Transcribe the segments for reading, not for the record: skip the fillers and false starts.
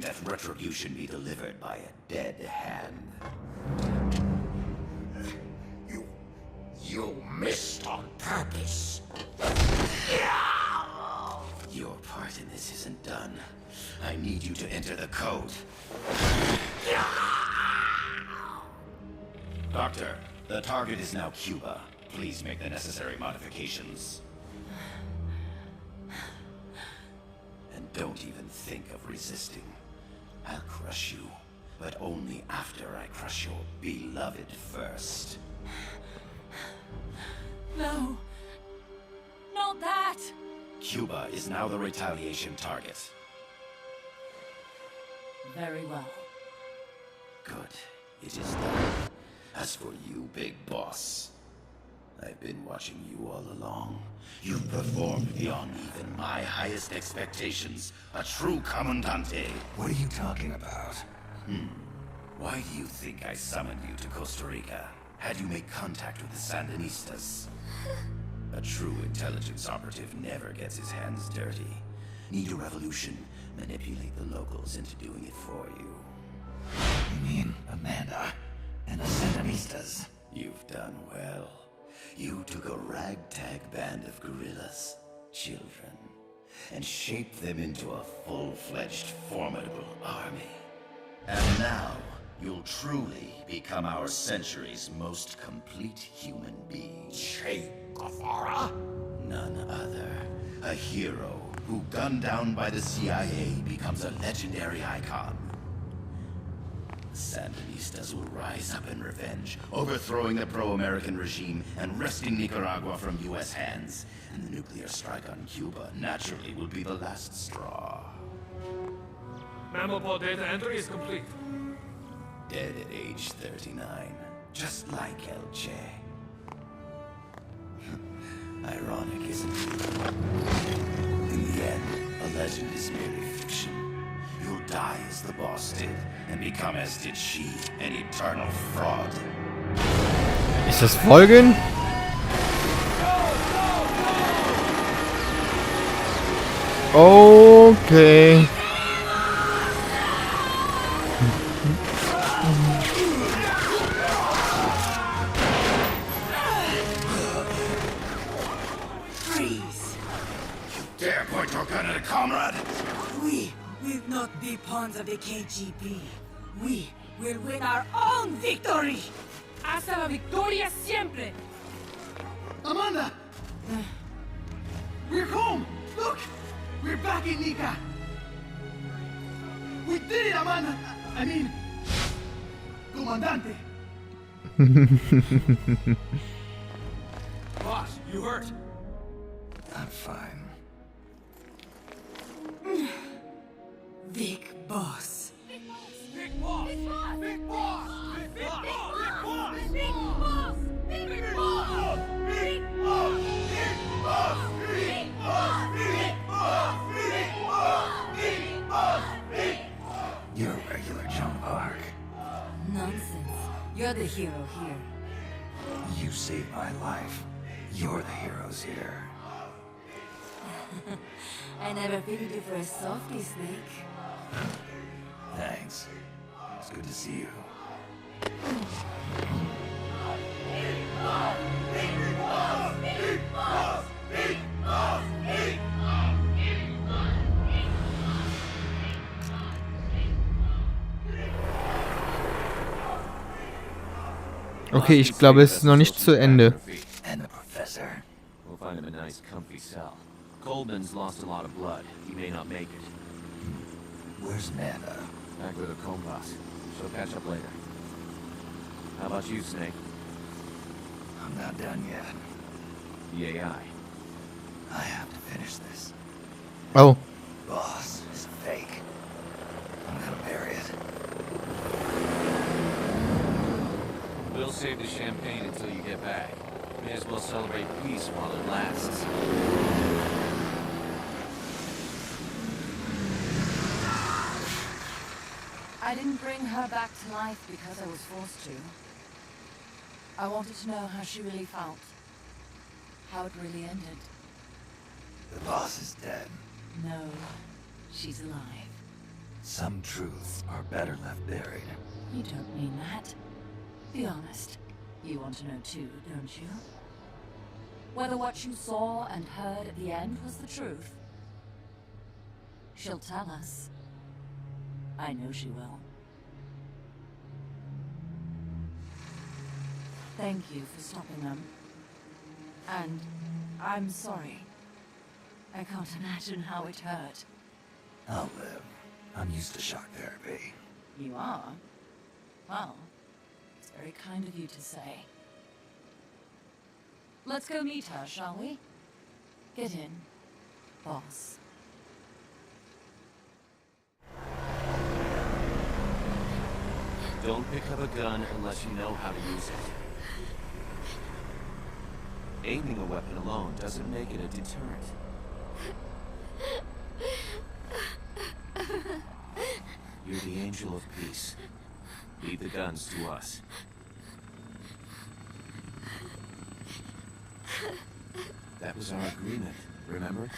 insisting that retribution be delivered by a dead hand. You missed on purpose. Your part in this isn't done. I need you to enter the code. Doctor, the target is now Cuba. Please make the necessary modifications. And don't even think of resisting. I'll crush you, but only after I crush your beloved first. No. Not that! Cuba is now the retaliation target. Very well. Good. It is done. As for you, Big Boss, I've been watching you all along. You've performed beyond even my highest expectations. A true Comandante. What are you talking about? Why do you think I summoned you to Costa Rica? Had you made contact with the Sandinistas? A true intelligence operative never gets his hands dirty. Need a revolution? Manipulate the locals into doing it for you. You mean Amanda and the Sandinistas? You've done well. You took a ragtag band of guerrillas, children, and shaped them into a full-fledged, formidable army. And now, you'll truly become our century's most complete human being. Che Guevara? None other. A hero who, gunned down by the CIA, becomes a legendary icon. The Sandinistas will rise up in revenge, overthrowing the pro-American regime and wresting Nicaragua from U.S. hands. And the nuclear strike on Cuba naturally will be the last straw. Mammal data entry is complete. Dead at age 39, just like El Che. Ironic, isn't it? In the end, a legend is merely fiction. You'll die as the boss did, and become as did she, an eternal fraud. Ist das Folgen? Okay. Freeze! Dare point your gun at a comrade? We will not be pawns of the KGB. We will win our own victory! Hasta la victoria siempre! Amanda! We're home! Look! We're back in Nika! We did it, Amanda! I mean... Comandante! Boss, you hurt? I'm fine. Big Boss. Big boss! Big boss! Big boss! Big boss! Big Boss! Big Boss! Big Boss! Big boss! Big boss! Big boss! Big boss! Big boss! Big boss! You're a regular Joan of Arc. Nonsense. You're the hero here. You saved my life. You're the heroes here. I never figured you for a softie, Snake. Thanks. It's good to see you. Okay, ich glaube, es ist noch nicht zu Ende. And the professor. We'll find him a nice, comfy cell. Coleman's lost a lot of blood. He may not make it. Where's Amanda? Back with her compas. She'll catch up later. How about you, Snake? I'm not done yet. The AI. I have to finish this. Oh, Boss is a fake. I'm gonna bury it. We'll save the champagne until you get back. May as well celebrate peace while it lasts. I didn't bring her back to life because I was forced to. I wanted to know how she really felt. How it really ended. The boss is dead. No, she's alive. Some truths are better left buried. You don't mean that. Be honest. You want to know too, don't you? Whether what you saw and heard at the end was the truth. She'll tell us. I know she will. Thank you for stopping them. And I'm sorry. I can't imagine how it hurt. I'll live. I'm used to shock therapy. You are? Well, it's very kind of you to say. Let's go meet her, shall we? Get in, boss. Don't pick up a gun unless you know how to use it. Aiming a weapon alone doesn't make it a deterrent. You're the angel of peace. Leave the guns to us. That was our agreement, remember?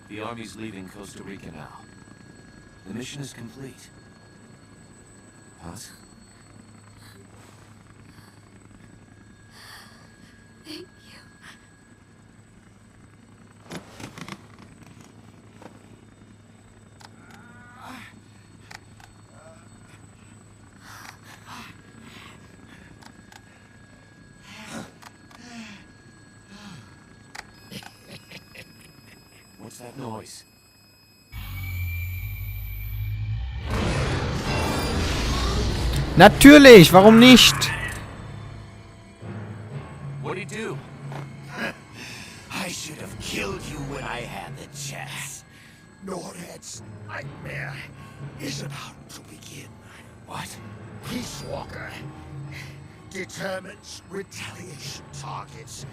The Army's leaving Costa Rica now. The mission is complete. Us? Thank you. What's that noise? Natürlich, warum nicht? What'd he do? I should have killed you when I had the chance. Norred's nightmare is about to begin. What? Peace Walker determines retaliation targets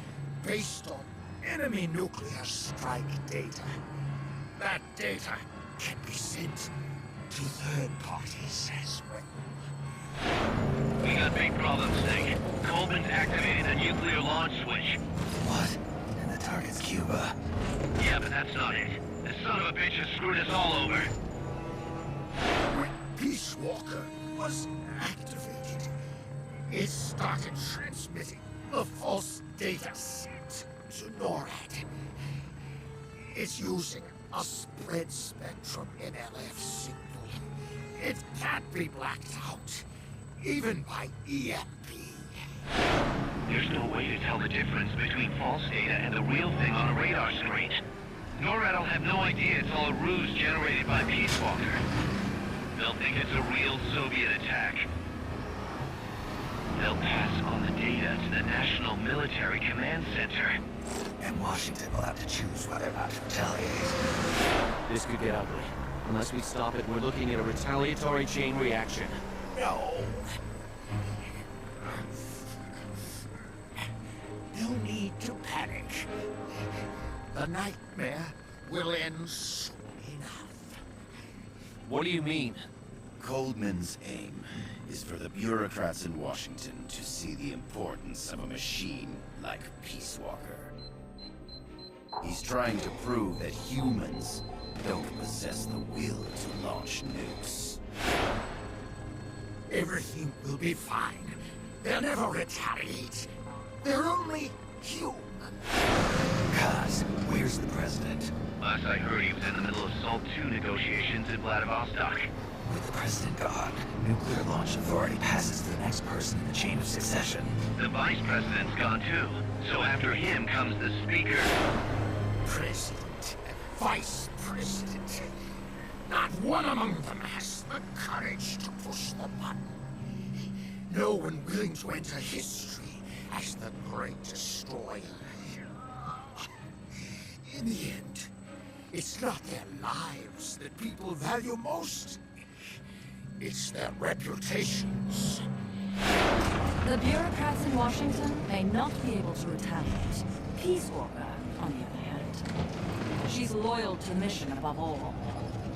based on enemy nuclear strike data. That data can be sent to third parties as well. We got big problems, Snake. Coleman's activating the nuclear launch switch. What? And the target's Cuba. Yeah, but that's not it. The son of a bitch has screwed us all over. When Peace Walker was activated, it started transmitting the false data set to NORAD. It's using a spread spectrum NLF signal. It can't be blacked out, even by EMP. There's no way to tell the difference between false data and the real thing on a radar screen. NORAD will have no idea it's all a ruse generated by Peace Walker. They'll think it's a real Soviet attack. They'll pass on the data to the National Military Command Center. And Washington will have to choose whether or not to retaliate. This could get ugly. Unless we stop it, we're looking at a retaliatory chain reaction. No. No need to panic. The nightmare will end soon enough. What do you mean? Coldman's aim is for the bureaucrats in Washington to see the importance of a machine like Peace Walker. He's trying to prove that humans don't possess the will to launch nukes. Everything will be fine. They'll never retaliate. They're only human. Kaz, where's the president? Last I heard, he was in the middle of SALT II negotiations in Vladivostok. With the president gone, nuclear launch authority passes to the next person in the chain of succession. The vice president's gone too. So after him comes the speaker. President, vice president. Not one among them has the courage to push the button. No one willing to enter history as the great destroyer. In the end, it's not their lives that people value most. It's their reputations. The bureaucrats in Washington may not be able to retaliate. Peace Walker, on the other hand. She's loyal to the mission above all.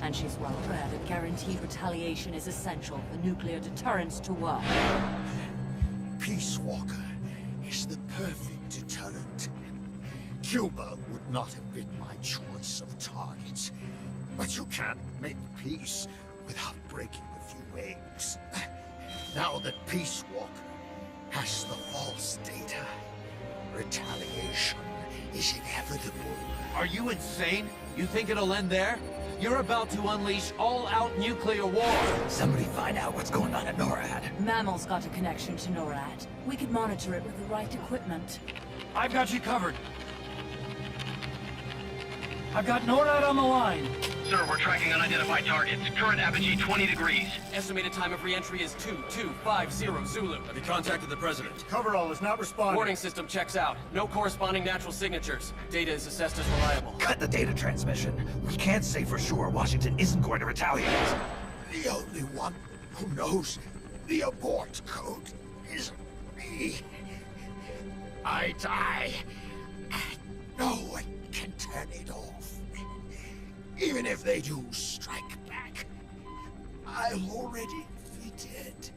And she's well aware that guaranteed retaliation is essential for nuclear deterrence to work. Peace Walker is the perfect deterrent. Cuba would not have been my choice of targets. But you can't make peace without breaking a few eggs. Now that Peace Walker has the false data, retaliation is inevitable. Are you insane? You think it'll end there? You're about to unleash all-out nuclear war! Somebody find out what's going on at NORAD. Mammal's got a connection to NORAD. We could monitor it with the right equipment. I've got you covered. I've got NORAD on the line. Sir, we're tracking unidentified targets. Current apogee 20 degrees. Estimated time of re-entry is 2250 Zulu. Have you contacted the president? Coverall is not responding. Warning system checks out. No corresponding natural signatures. Data is assessed as reliable. Cut the data transmission. We can't say for sure Washington isn't going to retaliate. The only one who knows the abort code is me. I die, and no one can turn it off. Even if they do strike back, I'll already be dead.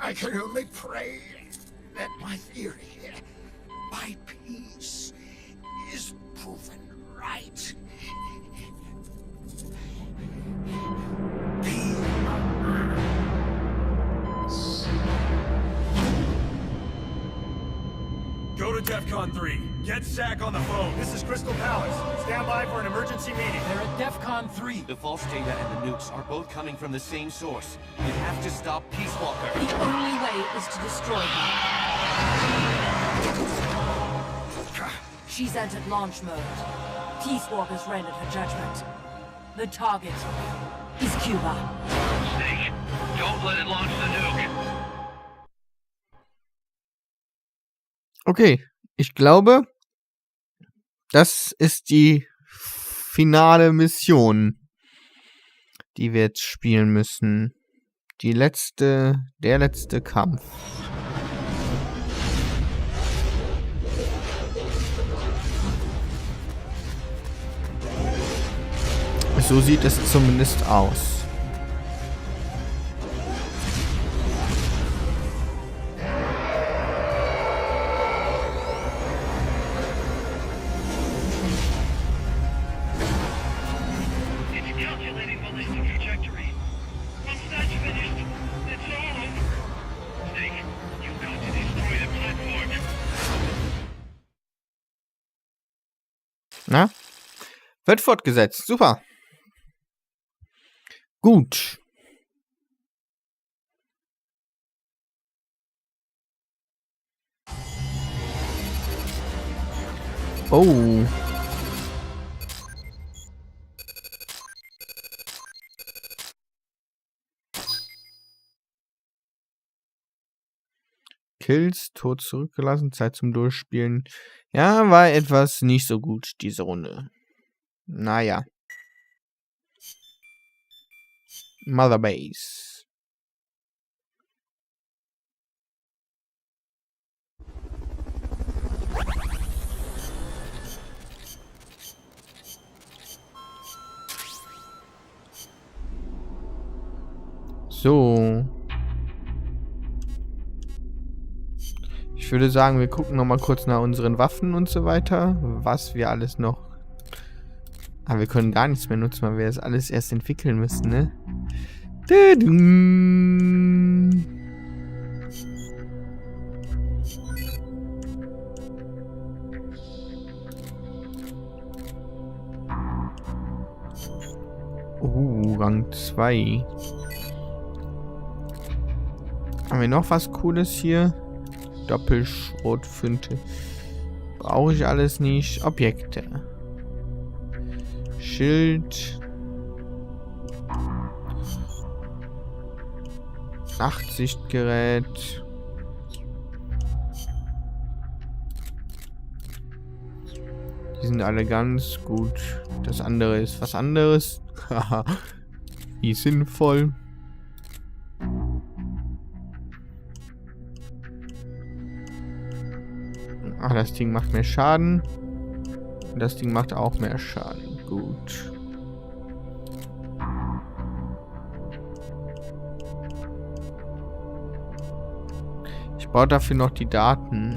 I can only pray that my theory, my peace, is proven right. Go to DEFCON 3. Get Sack on the phone. This is Crystal Palace. Stand by for an emergency meeting. They're at DEFCON 3. The false data and the nukes are both coming from the same source. You have to stop Peace Walker. The only way is to destroy her. She's entered launch mode. Peace Walker's rendered her judgment. The target is Cuba. Snake, don't let it launch the nuke. Okay, ich glaube, das ist die finale Mission, die wir jetzt spielen müssen. Der letzte Kampf. So sieht es zumindest aus. Na? Wird fortgesetzt. Super. Gut. Oh. Kills, Tod zurückgelassen, Zeit zum Durchspielen. Ja, war etwas nicht so gut, diese Runde. Naja. Mother Base. So. Ich würde sagen, wir gucken noch mal kurz nach unseren Waffen und so weiter. Was wir alles noch... Aber wir können gar nichts mehr nutzen, weil wir das alles erst entwickeln müssen, ne? Rang 2. Haben wir noch was Cooles hier? Doppelschrotflinte. Brauche ich alles nicht. Objekte. Schild. Nachtsichtgerät. Die sind alle ganz gut. Das andere ist was anderes. Haha. Wie sinnvoll. Ah, das Ding macht mehr Schaden. Das Ding macht auch mehr Schaden. Gut. Ich brauche dafür noch die Daten.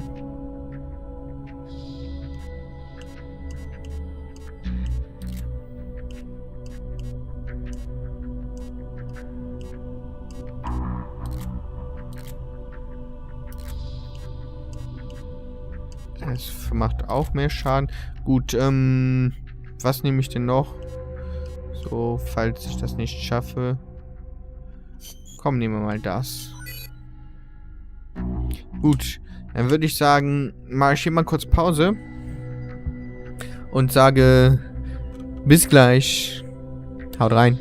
Das macht auch mehr Schaden. Gut, was nehme ich denn noch? So, falls ich das nicht schaffe. Komm, nehmen wir mal das. Gut, dann würde ich sagen, mache ich hier mal kurz Pause. Und sage, bis gleich. Haut rein.